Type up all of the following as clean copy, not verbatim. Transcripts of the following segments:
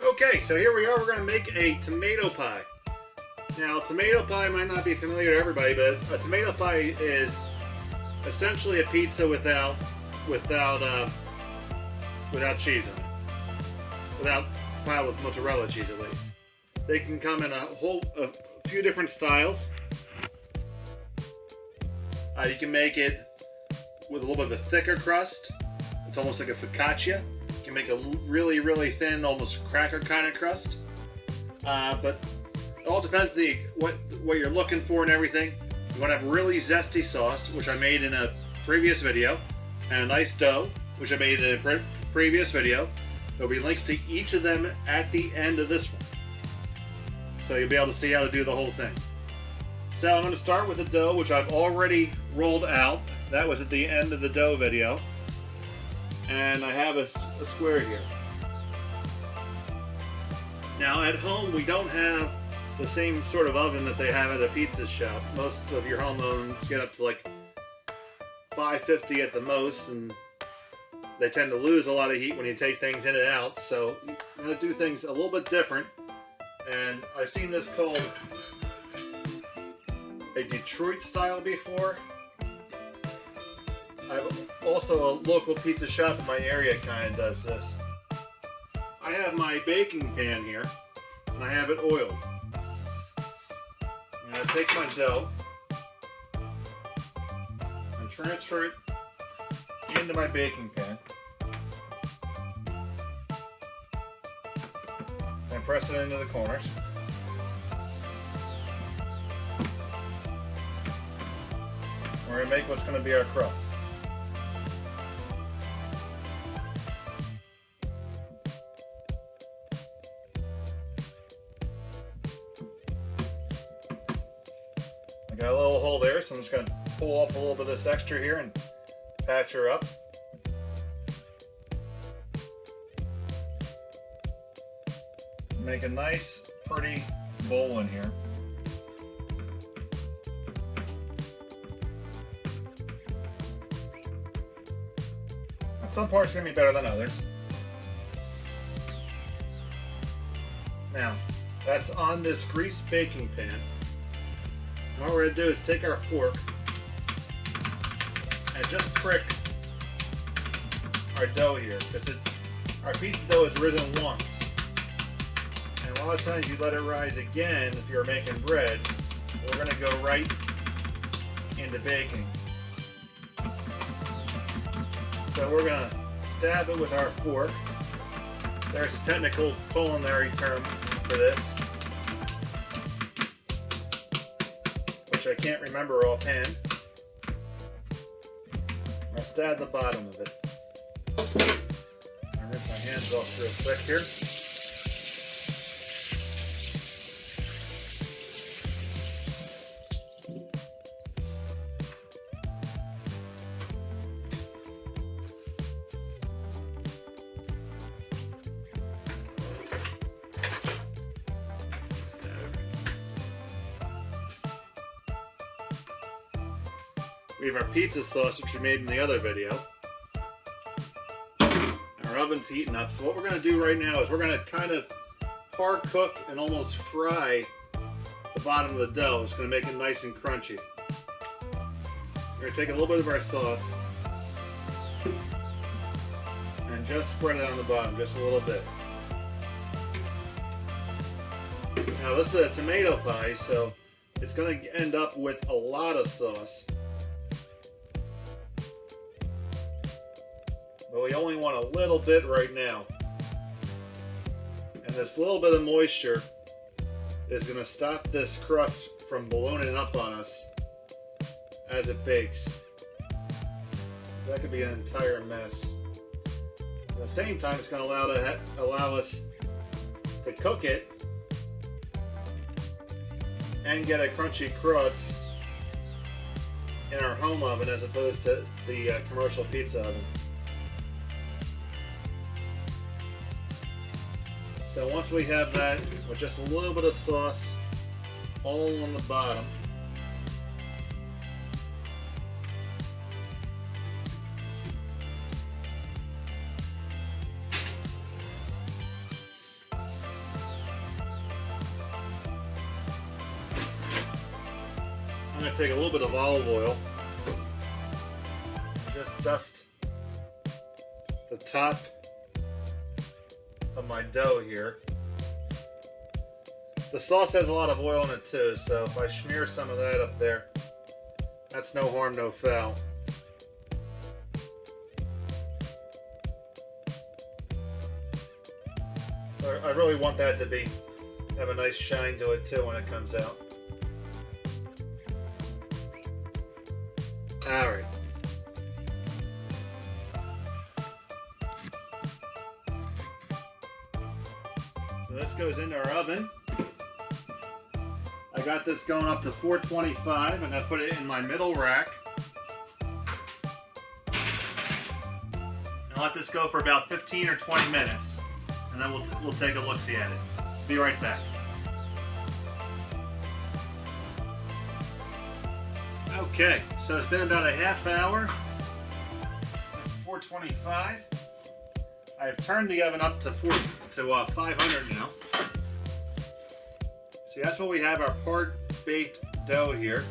Okay, so here we are. We're going to make a tomato pie. Now, tomato pie might not be familiar to everybody, but a tomato pie is essentially a pizza without cheese in it. Without piled with mozzarella cheese, at least. They can come in a few different styles. You can make it with a little bit of a thicker crust. It's almost like a focaccia. You can make a really, really thin, almost cracker kind of crust. But it all depends what you're looking for and everything. You want to have really zesty sauce, which I made in a previous video, and a nice dough, which I made in a previous video. There'll be links to each of them at the end of this one, so you'll be able to see how to do the whole thing. So I'm going to start with the dough, which I've already rolled out. That was at the end of the dough video. And I have a square here. Now at home we don't have the same sort of oven that they have at a pizza shop. Most of your home ovens get up to like 550 at the most, and they tend to lose a lot of heat when you take things in and out. So I'm going to do things a little bit different. And I've seen this called a Detroit style before. I've also a local pizza shop in my area kind of does this. I have my baking pan here, and I have it oiled. And I take my dough and transfer it into my baking pan and press it into the corners. We're going to make what's going to be our crust. I got a little hole there, so I'm just going to pull off a little bit of this extra here and patch her up. Make a nice, pretty bowl in here. Some parts are going to be better than others. Now, that's on this greased baking pan. And what we're going to do is take our fork and just prick our dough here, because our pizza dough has risen once. And a lot of times you let it rise again if you're making bread. We're going to go right into baking. So we're going to stab it with our fork. There's a technical culinary term for this, which I can't remember offhand. I'll stab the bottom of it. I'll rip my hands off real quick here. We have our pizza sauce, which we made in the other video. Our oven's heating up, so what we're going to do right now is we're going to kind of par cook and almost fry the bottom of the dough. It's going to make it nice and crunchy. We're going to take a little bit of our sauce and just spread it on the bottom, just a little bit. Now this is a tomato pie, so it's going to end up with a lot of sauce. But we only want a little bit right now. And this little bit of moisture is going to stop this crust from ballooning up on us as it bakes. That could be an entire mess. At the same time, it's going to allow us to cook it and get a crunchy crust in our home oven as opposed to the commercial pizza oven. So once we have that with just a little bit of sauce all on the bottom, going to take a little bit of olive oil and just dust the top of my dough here. The sauce has a lot of oil in it too, so if I smear some of that up there, that's no harm, no foul. I really want that to have a nice shine to it too when it comes out. Alright. So this goes into our oven. I got this going up to 425, and I put it in my middle rack. And let this go for about 15 or 20 minutes. And then we'll take a look-see at it. Be right back. Okay, so it's been about a half hour. 425. I've turned the oven up to 500 now. See, that's what we have, our part-baked dough here.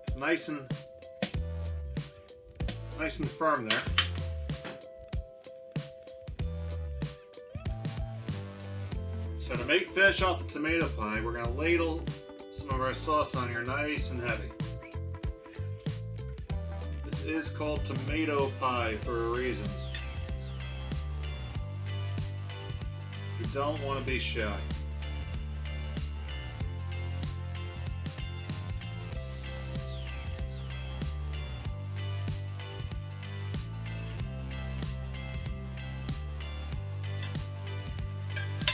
It's nice and firm there. So to finish off the tomato pie, we're going to ladle some of our sauce on here nice and heavy. This is called tomato pie for a reason. You don't want to be shy.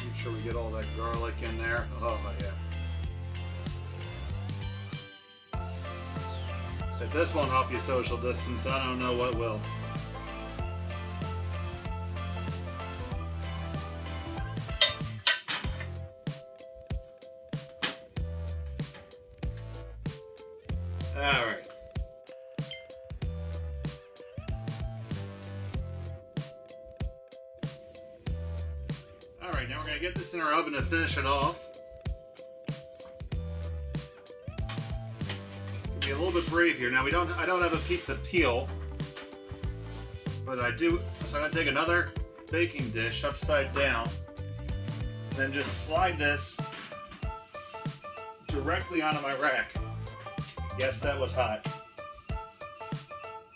Make sure we get all that garlic in there. Oh yeah. If this won't help you social distance, I don't know what will. Alright. Alright, now we're going to get this in our oven to finish it off. Be a little bit brave here. Now I don't have a pizza peel, but I do. So I'm gonna take another baking dish upside down, and then just slide this directly onto my rack. Yes, that was hot.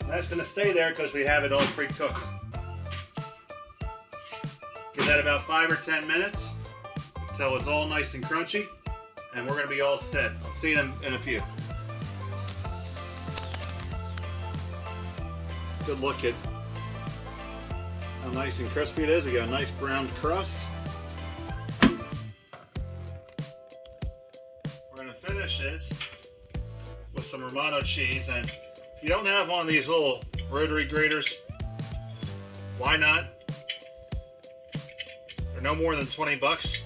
And that's gonna stay there because we have it all pre-cooked. Give that about 5 or 10 minutes until it's all nice and crunchy, and we're gonna be all set. I'll see you in a few. Good look at how nice and crispy it is. We got a nice browned crust. We're going to finish this with some Romano cheese. And if you don't have one of these little rotary graters, why not? They're no more than 20 bucks.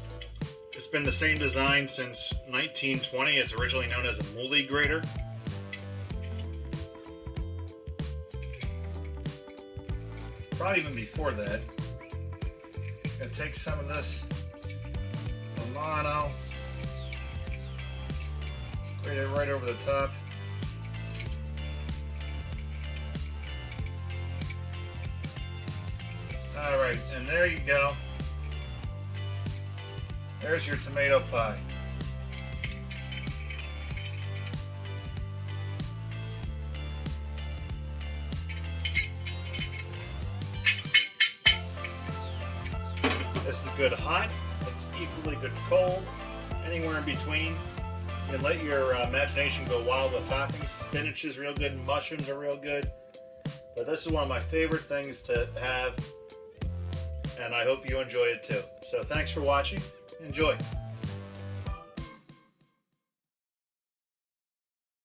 It's been the same design since 1920. It's originally known as a muley grater. Probably even before that. Gonna take some of this Romano, grate it right over the top. Alright, and there you go. There's your tomato pie. This is good hot, it's equally good cold, anywhere in between. You can let your imagination go wild with toppings. Spinach is real good, mushrooms are real good. But this is one of my favorite things to have, and I hope you enjoy it too. So thanks for watching. Enjoy.